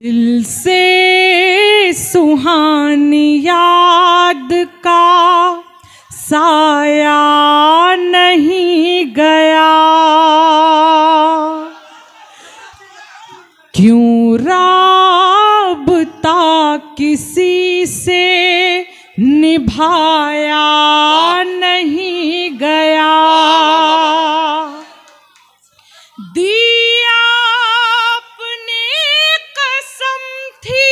दिल से सुहानी याद का साया नहीं गया, क्यों राबता किसी से निभाया नहीं गया। दिया अपने कसम थी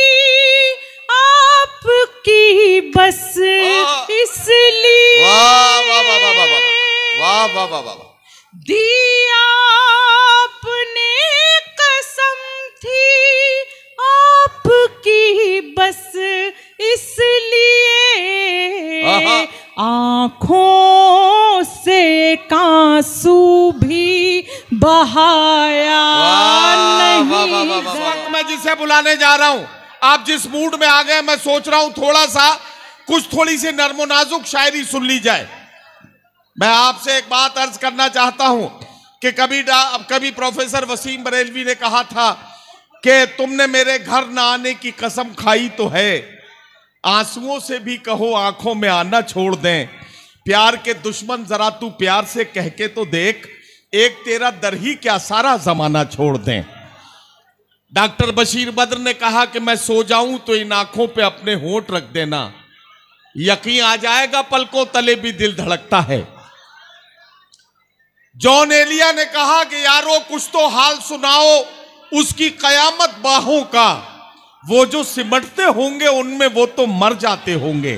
आपकी बस इसलिए, वाह वाह वाह वाह, दिया अपने कसम थी आपकी बस इसलिए, आँखों से आंसू भी बहाया नहीं। मैं जिसे बुलाने जा रहा हूं, आप जिस मूड में आ गए, मैं सोच रहा हूं थोड़ी सी नर्मो नाजुक शायरी सुन ली जाए। मैं आपसे एक बात अर्ज करना चाहता हूं कि कभी प्रोफेसर वसीम बरेलवी ने कहा था कि तुमने मेरे घर ना आने की कसम खाई तो है, आंसुओं से भी कहो आंखों में आना छोड़ दें, प्यार के दुश्मन जरा तू प्यार से कह के तो देख, एक तेरा दर ही क्या सारा जमाना छोड़ दें। डॉक्टर बशीर बद्र ने कहा कि मैं सो जाऊं तो इन आंखों पे अपने होंठ रख देना, यकीन आ जाएगा पलकों तले भी दिल धड़कता है। जॉन एलिया ने कहा कि यारो कुछ तो हाल सुनाओ उसकी कयामत बाहों का, वो जो सिमटते होंगे उनमें वो तो मर जाते होंगे।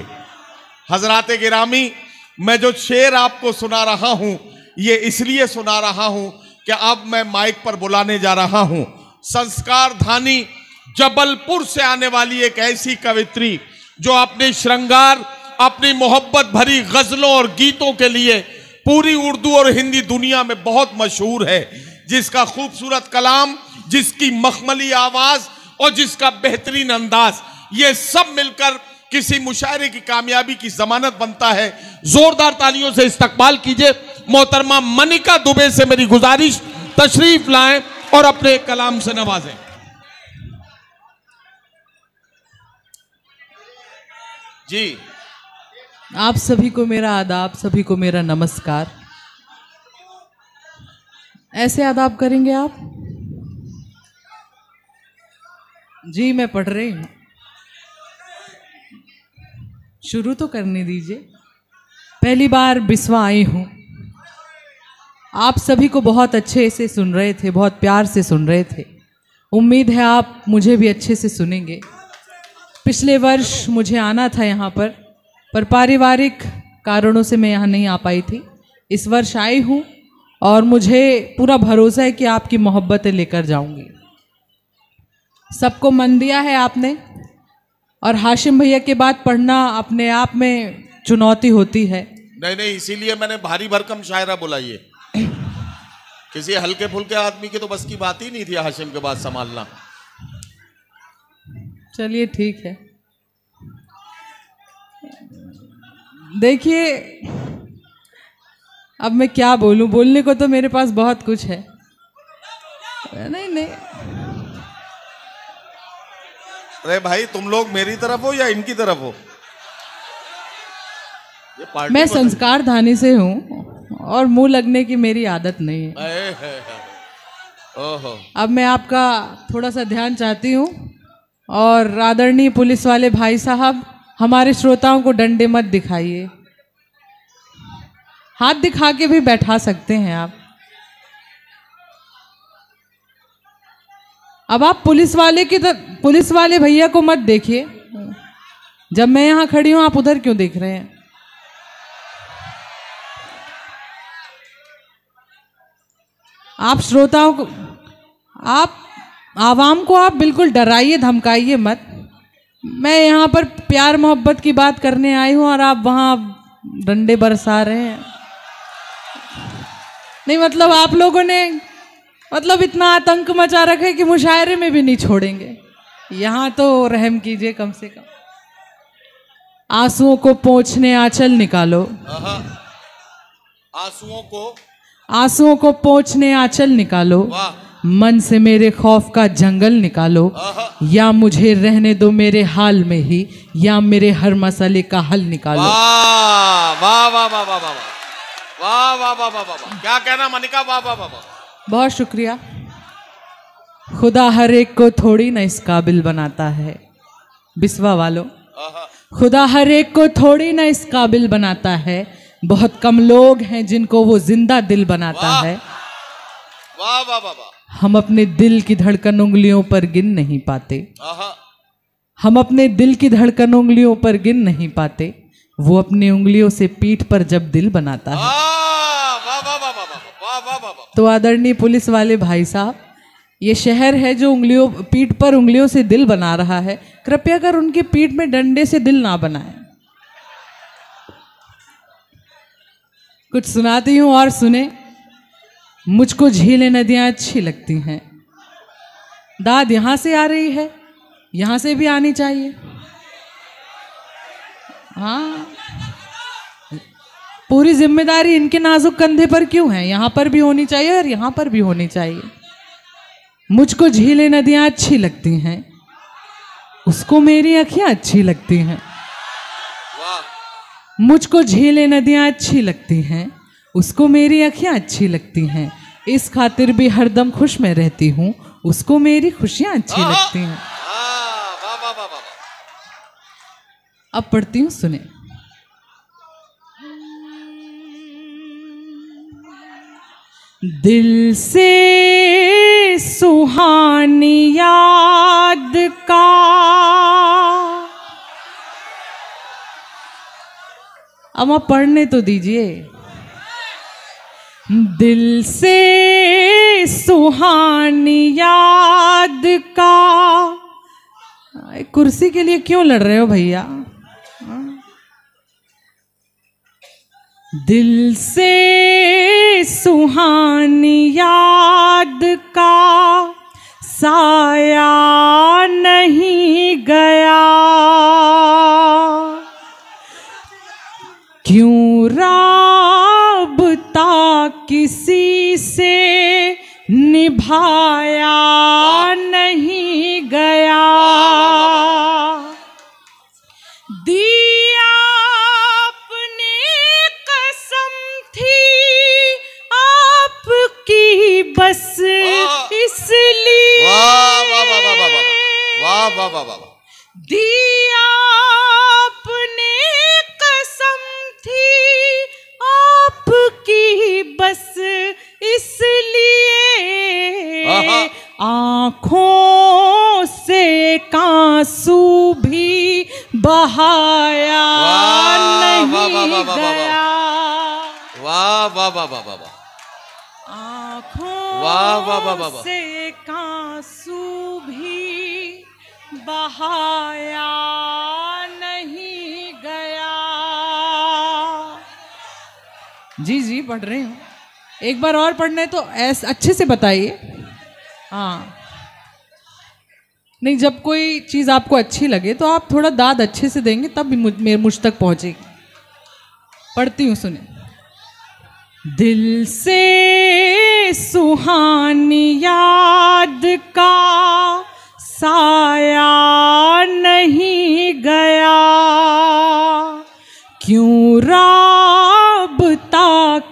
हजराते गिरामी, मैं जो शेर आपको सुना रहा हूं ये इसलिए सुना रहा हूं कि अब मैं माइक पर बुलाने जा रहा हूं संस्कार धानी जबलपुर से आने वाली एक ऐसी कवित्री जो अपने श्रृंगार, अपनी मोहब्बत भरी गजलों और गीतों के लिए पूरी उर्दू और हिंदी दुनिया में बहुत मशहूर है, जिसका खूबसूरत कलाम, जिसकी मखमली आवाज और जिसका बेहतरीन अंदाज, ये सब मिलकर किसी मुशायरे की कामयाबी की जमानत बनता है। जोरदार तालियों से इस्तकबाल कीजिए मोहतरमा मनिका दुबे से मेरी गुजारिश, तशरीफ लाएं और अपने कलाम से नवाजें। जी, आप सभी को मेरा आदाब, सभी को मेरा नमस्कार। ऐसे आदाब करेंगे आप? जी मैं पढ़ रही हूं, शुरू तो करने दीजिए। पहली बार बिस्वा आई हूं, आप सभी को बहुत अच्छे से सुन रहे थे, बहुत प्यार से सुन रहे थे। उम्मीद है आप मुझे भी अच्छे से सुनेंगे। पिछले वर्ष मुझे आना था यहाँ पर पारिवारिक कारणों से मैं यहाँ नहीं आ पाई थी। इस वर्ष आई हूँ और मुझे पूरा भरोसा है कि आपकी मोहब्बतें लेकर जाऊँगी। सबको मन दिया है आपने, और हाशिम भैया के बाद पढ़ना अपने आप में चुनौती होती है। नहीं, इसीलिए मैंने भारी भरकम शायरा बुलाई है। किसी हल्के फुल्के आदमी की तो बस की बात ही नहीं थी हाशिम के बाद संभालना। चलिए ठीक है। देखिए अब मैं क्या बोलूं, बोलने को तो मेरे पास बहुत कुछ है। नहीं, अरे भाई तुम लोग मेरी तरफ हो या इनकी तरफ हो? ये मैं संस्कार धानी से हूँ और मुंह लगने की मेरी आदत नहीं है। ओहो। अब मैं आपका थोड़ा सा ध्यान चाहती हूँ, और आदरणीय पुलिस वाले भाई साहब, हमारे श्रोताओं को डंडे मत दिखाइए, हाथ दिखा के भी बैठा सकते हैं आप। अब आप पुलिस वाले भैया को मत देखिए, जब मैं यहाँ खड़ी हूँ आप उधर क्यों देख रहे हैं? आप श्रोताओं को, आप आवाम को आप बिल्कुल डराइए धमकाइए मत। मैं यहाँ पर प्यार मोहब्बत की बात करने आई हूँ और आप वहाँ डंडे बरसा रहे हैं। नहीं मतलब आप लोगों ने इतना आतंक मचा रखा है कि मुशायरे में भी नहीं छोड़ेंगे। यहाँ तो रहम कीजिए कम से कम। आंसुओं को पोंछने आंचल निकालो, आंसुओं को पोंछने आंचल निकालो, मन से मेरे खौफ का जंगल निकालो, या मुझे रहने दो मेरे हाल में ही, या मेरे हर मसले का हल निकालो। वाह वाह वाह वाह वाह वाह वाह वाह वाह वाह वाह, क्या कहना मनिका, वाह वाह वाह वाह। बहुत शुक्रिया। खुदा हर एक को थोड़ी ना इस काबिल बनाता है, बिस्वा वालों, खुदा हर एक को थोड़ी ना इस काबिल बनाता है, बहुत कम लोग हैं जिनको वो जिंदा दिल बनाता है। वाह वाह वाह वाह। हम अपने दिल की धड़कन उंगलियों पर गिन नहीं पाते, हम अपने दिल की धड़कन उंगलियों पर गिन नहीं पाते, वो अपनी उंगलियों से पीठ पर जब दिल बनाता है। तो आदरणीय पुलिस वाले भाई साहब, ये शहर है जो पीठ पर उंगलियों से दिल बना रहा है, कृपया कर उनकी पीठ में डंडे से दिल ना बनाएं। कुछ सुनाती हूं और सुने। मुझको झीलें नदियां अच्छी लगती हैं, दाद यहां से आ रही है, यहां से भी आनी चाहिए। हाँ, पूरी जिम्मेदारी इनके नाजुक कंधे पर क्यों है, यहां पर भी होनी चाहिए और यहां पर भी होनी चाहिए। मुझको झीलें नदियां अच्छी लगती हैं, उसको मेरी अखियां अच्छी लगती हैं। मुझको झीलें नदियां अच्छी लगती हैं, उसको मेरी अखियां अच्छी लगती हैं, इस खातिर भी हरदम खुश में रहती हूँ, उसको मेरी खुशियां अच्छी लगती हैं। अब पढ़ती हूँ, सुने। दिल से सुहानी याद का अब आप पढ़ने तो दीजिए। दिल से सुहानी याद का, कुर्सी के लिए क्यों लड़ रहे हो भैया? दिल से सुहानी याद का साया नहीं गया, क्यों राबता किसी से निभाया नहीं गया। दिया अपने कसम थी आपकी बस इसलिए, दिया अपने कसम थी आपकी बस इसलिए, आँखों से आंसू भी बहाया नहीं गया। वाह वाह वाह वाह वाह। आँखों से आंसू भी बहाया नहीं गया। जी जी पढ़ रहे हो, एक बार और पढ़ना है तो ऐसे अच्छे से बताइए। हाँ, नहीं, जब कोई चीज़ आपको अच्छी लगे तो आप थोड़ा दाद अच्छे से देंगे तब भी मुझ तक पहुंचेगी। पढ़ती हूँ, सुने। दिल से सुहानी याद का साया नहीं गया, क्यों राबता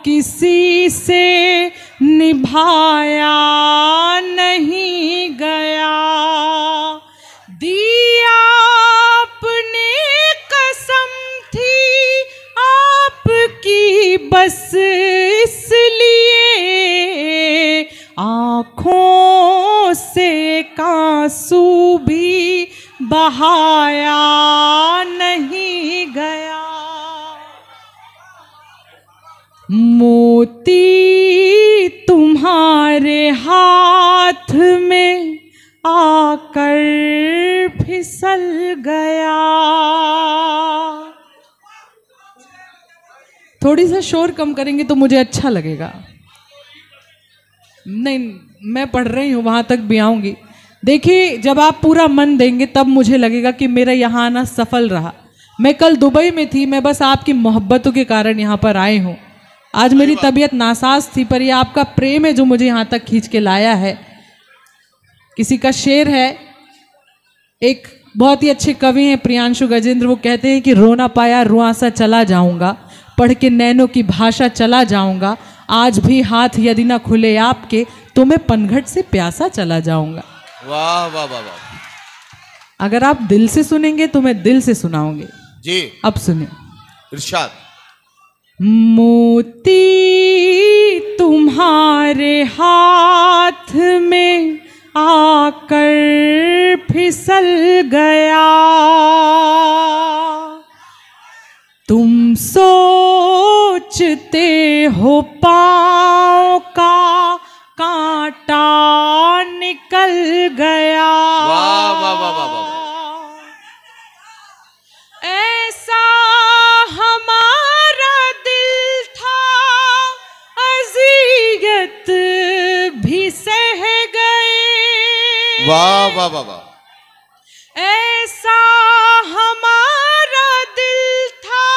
किसी से निभाया नहीं गया। दिया अपने कसम थी आपकी बस इसलिए, आँखों से आंसू भी बहाया नहीं गया। मोती तुम्हारे हाथ में आकर फिसल गया। थोड़ी सा शोर कम करेंगे तो मुझे अच्छा लगेगा। नहीं, मैं पढ़ रही हूँ, वहां तक भी आऊंगी। देखिए, जब आप पूरा मन देंगे तब मुझे लगेगा कि मेरा यहाँ आना सफल रहा। मैं कल दुबई में थी, मैं बस आपकी मोहब्बतों के कारण यहाँ पर आई हूँ। आज मेरी तबीयत नासाज थी, पर यह आपका प्रेम है जो मुझे यहाँ तक खींच के लाया है। किसी का शेर है, एक बहुत ही अच्छे कवि हैं प्रियांशु गजेंद्र, वो कहते हैं कि रो ना पाया रुआं सा चला जाऊंगा, पढ़ के नैनों की भाषा चला जाऊंगा, आज भी हाथ यदि ना खुले आपके तो मैं पनघट से प्यासा चला जाऊंगा। वाह वाह वाह वाह। अगर आप दिल से सुनेंगे तो मैं दिल से सुनाऊंगी जी। अब सुने। इरशाद। मोती तुम्हारे हाथ में आकर फिसल गया, तुम सोचते हो पाँव का कांटा निकल गया। वाह वाह वाह वाह वाह। ऐसा हमारा दिल था, अज़ियत भी सह गए। वाह वाह वाह वाह। ऐसा हमारा दिल था,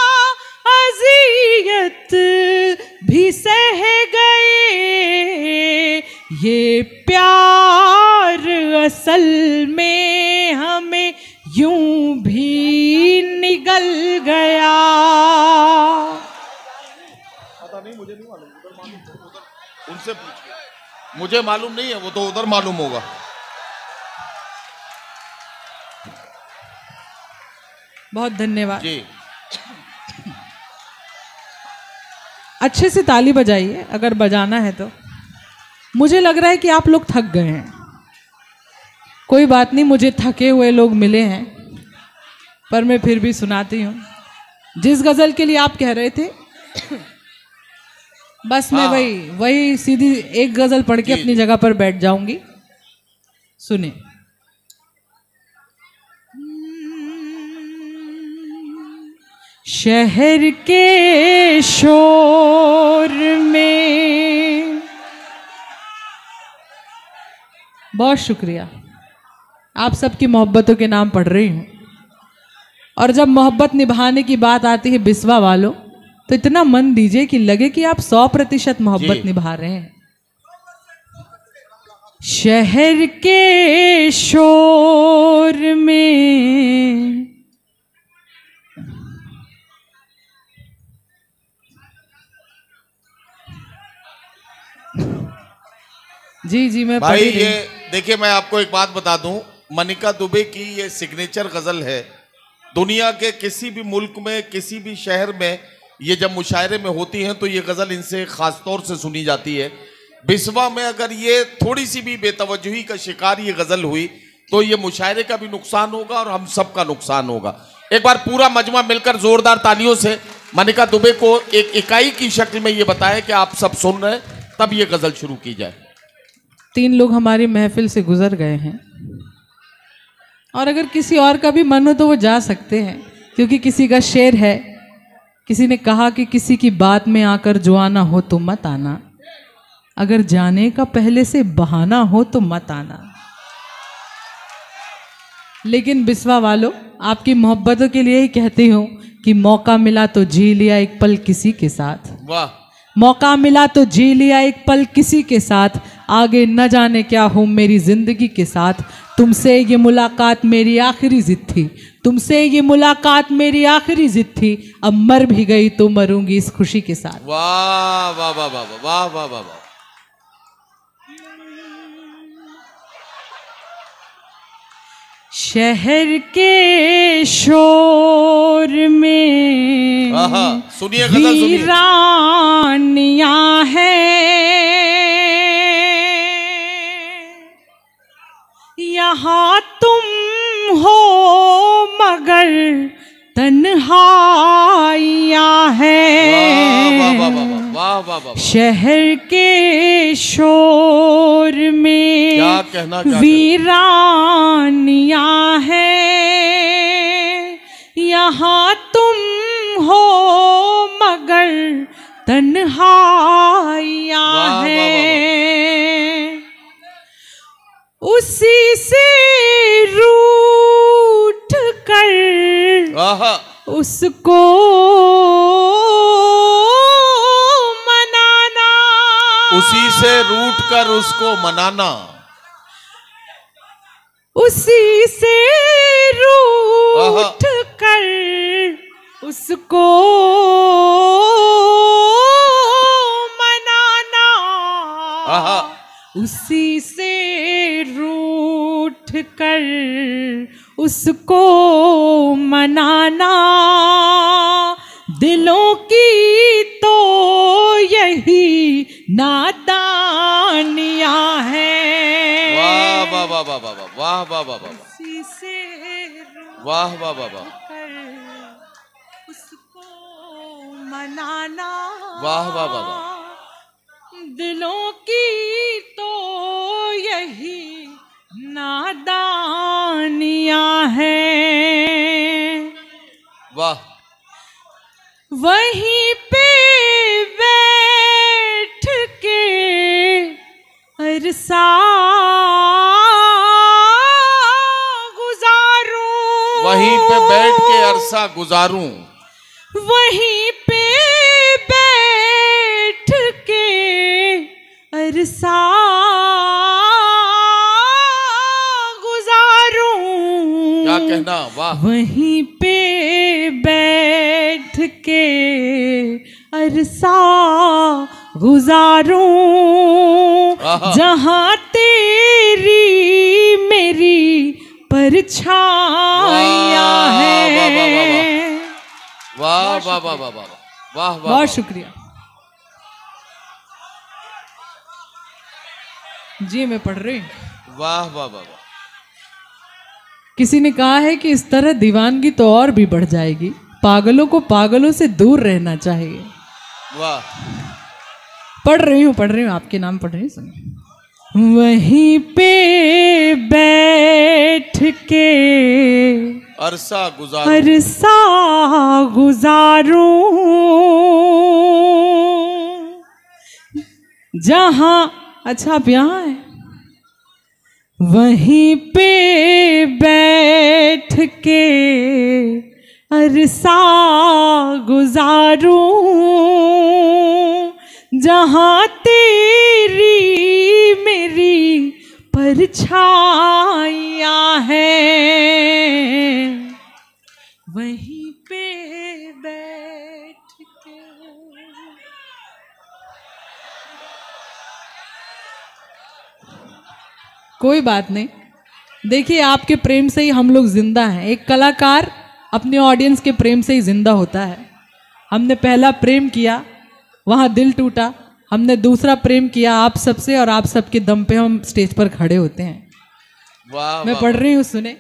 अज़ियत भी सह गए। ये प्यार असल में हमें यूं भी निगल गया। पता नहीं, मुझे नहीं मालूम, उधर मालूम, उधर उनसे पूछिए, मुझे मालूम नहीं है, वो तो उधर मालूम होगा। बहुत धन्यवाद जी। अच्छे से ताली बजाइए अगर बजाना है तो। मुझे लग रहा है कि आप लोग थक गए हैं। कोई बात नहीं, मुझे थके हुए लोग मिले हैं, पर मैं फिर भी सुनाती हूँ। जिस गज़ल के लिए आप कह रहे थे बस मैं वही सीधी एक गज़ल पढ़ के अपनी जगह पर बैठ जाऊंगी। सुने। शहर के शोर में, बहुत शुक्रिया, आप सबकी मोहब्बतों के नाम पढ़ रही हूँ। और जब मोहब्बत निभाने की बात आती है बिस्वा वालों, तो इतना मन दीजिए कि लगे कि आप 100% मोहब्बत निभा रहे हैं। शहर के शोर में जी मैं भाई ये देखिए, मैं आपको एक बात बता दूं, मनिका दुबे की ये सिग्नेचर गजल है। दुनिया के किसी भी मुल्क में, किसी भी शहर में ये जब मुशायरे में होती हैं तो ये गजल इनसे खास तौर से सुनी जाती है। बिस्वा में अगर ये थोड़ी सी भी बेतवज्जुही का शिकार ये गजल हुई तो ये मुशायरे का भी नुकसान होगा और हम सब का नुकसान होगा। एक बार पूरा मजमा मिलकर जोरदार तालियों से मनिका दुबे को एक इकाई की शक्ल में ये बताएं कि आप सब सुन रहे हैं, तब ये गजल शुरू की जाए। 3 लोग हमारी महफिल से गुजर गए हैं, और अगर किसी और का भी मन हो तो वो जा सकते हैं, क्योंकि किसी का शेर है, किसी ने कहा कि किसी की बात में आकर जो आना हो तो मत आना, अगर जाने का पहले से बहाना हो तो मत आना। लेकिन बिस्वा वालों, आपकी मोहब्बतों के लिए ही कहती हूँ कि मौका मिला तो जी लिया एक पल किसी के साथ। वाह। मौका मिला तो जी लिया एक पल किसी के साथ, आगे न जाने क्या हो मेरी जिंदगी के साथ। तुमसे ये मुलाकात मेरी आखिरी जिद थी, तुमसे ये मुलाकात मेरी आखिरी जिद थी, अब मर भी गई तो मरूंगी इस खुशी के साथ। वाह वाह वाह वाह वाह वाह वाह वाह। शहर के शोर में सुनिए गजल, सुनिए। वीरानियां हैं, यहाँ तुम हो मगर तन्हाइयां हैं। वाह वाह वाह वाह वाह वाह। शहर के शोर में क्या कहना, वीरानियां हैं, यहाँ तुम हो मगर तन्हाइयां हैं। उसी से रूठ कर उसको मनाना, उसी से रूठ कर उसको मनाना, उसी से रूठ कर उसको मनाना, उसी से रूठ कर उसको मनाना, दिलों की तो यही नादानियां हैं। वाह वाह वाह वाह वाह वाह वाह वाह वाह उसी से वाह वाह वाह वाह उसको मनाना, वाह वाह वाह वाह दिलों की तो यही नादानियां हैं। वाह। वहीं पे बैठ के अरसा गुजारूं, वहीं पे बैठ के अरसा गुजारूं, वहीं पे बैठ के अरसा गुजारूं। क्या कहना, वाह। वहीं पे बैठ के अरसा गुजारूं, जहां तेरी मेरी परछाइयां हैं। वाह वाह वाह वाह वाह वाह वाह। बहुत शुक्रिया जी, मैं पढ़ रही हूँ। वाह वाह वाह वाह। किसी ने कहा है कि इस तरह दीवानगी तो और भी बढ़ जाएगी, पागलों को पागलों से दूर रहना चाहिए। वाह। पढ़ रही हूँ आपके नाम पढ़ रही हूँ, सुनिए। वहीं पे बैठ के अरसा गुजारूं, अरसा गुजारूं, जहां, अच्छा आप यहाँ हैं, वहीं पे बैठ के अरसा गुजारूं, जहां तेरी मेरी परछाइयां हैं। वहीं पे बैठ के कोई बात नहीं, देखिए आपके प्रेम से ही हम लोग जिंदा हैं। एक कलाकार अपने ऑडियंस के प्रेम से ही जिंदा होता है। हमने पहला प्रेम किया, वहाँ दिल टूटा, हमने दूसरा प्रेम किया आप सबसे, और आप सबके दम पे हम स्टेज पर खड़े होते हैं। वाह। मैं पढ़ रही हूँ, सुने।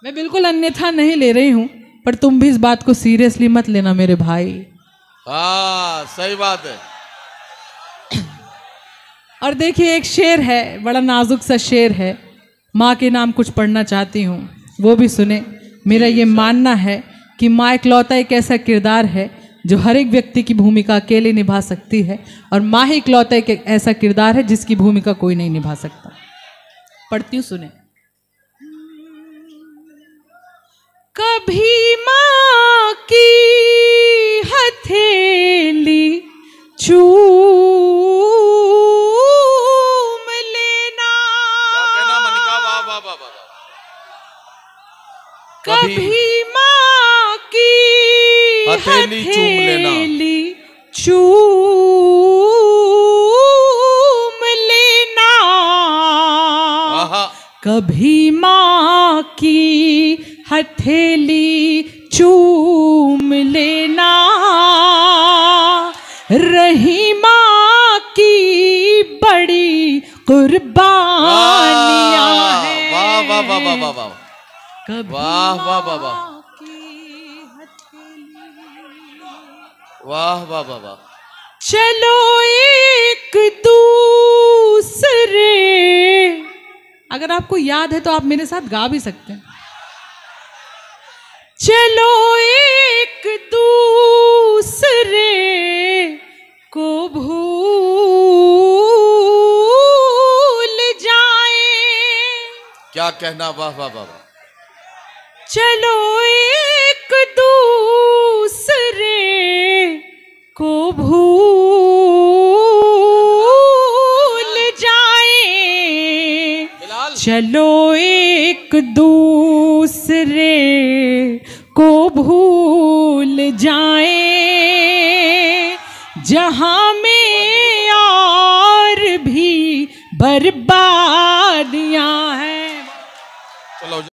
मैं बिल्कुल अन्यथा नहीं ले रही हूँ, पर तुम भी इस बात को सीरियसली मत लेना मेरे भाई। हाँ सही बात है। और देखिए एक शेर है, बड़ा नाजुक सा शेर है, माँ के नाम कुछ पढ़ना चाहती हूँ, वो भी सुने। मेरा ये मानना है कि माँ इकलौता एक ऐसा किरदार है जो हर एक व्यक्ति की भूमिका अकेले निभा सकती है, और माँ ही इकलौता एक ऐसा किरदार है जिसकी भूमिका कोई नहीं निभा सकता। पढ़ती हूँ, सुने। कभी माँ की हथेली चूम लेना, क्या कहना मनिका, वाह वाह वाह वाह। कभी माँ की हथेली चूम लेना, चूम लेना, कभी माँ की हथेली चूम लेना, रही माँ की बड़ी कुर्बानियां हैं। वाह वाह वाह वाह वाह वाह। कभी वाह वाह वाह वाह। माँ की हथेली, वाह वाह वाह वाह। चलो एक दूसरे, अगर आपको याद है तो आप मेरे साथ गा भी सकते हैं। चलो एक दूसरे को भूल जाएं। क्या कहना, वाह वाह वाह वाह। चलो एक दूसरे को भूल जाएं, चलो एक दूसरे को भूल जाएं, जहां में और भी बर्बादियां